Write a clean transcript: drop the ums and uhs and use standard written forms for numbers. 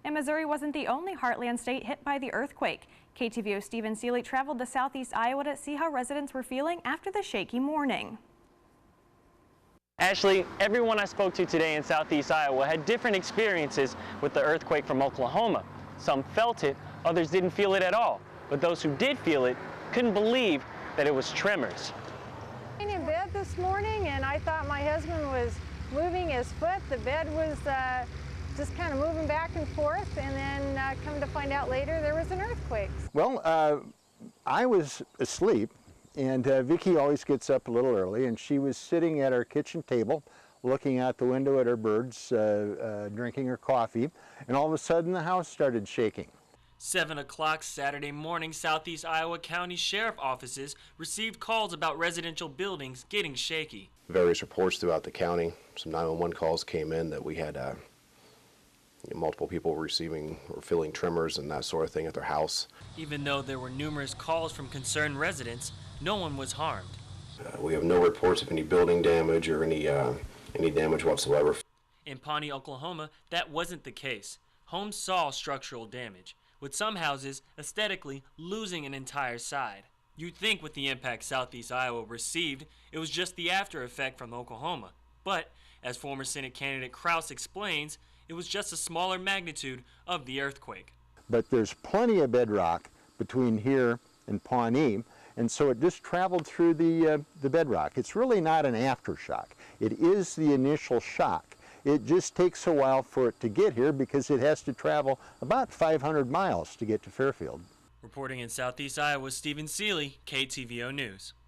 And Missouri wasn't the only Heartland state hit by the earthquake. KTVO's Stephen Seeley traveled to southeast Iowa to see how residents were feeling after the shaky morning. Ashley, everyone I spoke to today in southeast Iowa had different experiences with the earthquake from Oklahoma. Some felt it, others didn't feel it at all. But those who did feel it couldn't believe that it was tremors. In bed this morning, and I thought my husband was moving his foot. The bed was just kind of moving back and forth, and then come to find out later there was an earthquake. Well, I was asleep, and Vicki always gets up a little early, and she was sitting at our kitchen table looking out the window at her birds, drinking her coffee, and all of a sudden the house started shaking. 7 o'clock Saturday morning, Southeast Iowa County Sheriff offices received calls about residential buildings getting shaky. Various reports throughout the county, some 911 calls came in that we had multiple people receiving or feeling tremors and that sort of thing at their house. Even though there were numerous calls from concerned residents, no one was harmed. We have no reports of any building damage or any damage whatsoever. In Pawnee, Oklahoma, that wasn't the case. Homes saw structural damage, with some houses aesthetically losing an entire side. You'd think with the impact southeast Iowa received, it was just the after effect from Oklahoma. But, as former Senate candidate Kraus explains, it was just a smaller magnitude of the earthquake. But there's plenty of bedrock between here and Pawnee, and so it just traveled through the bedrock. It's really not an aftershock. It is the initial shock. It just takes a while for it to get here because it has to travel about 500 miles to get to Fairfield. Reporting in southeast Iowa, Stephen Seeley, KTVO News.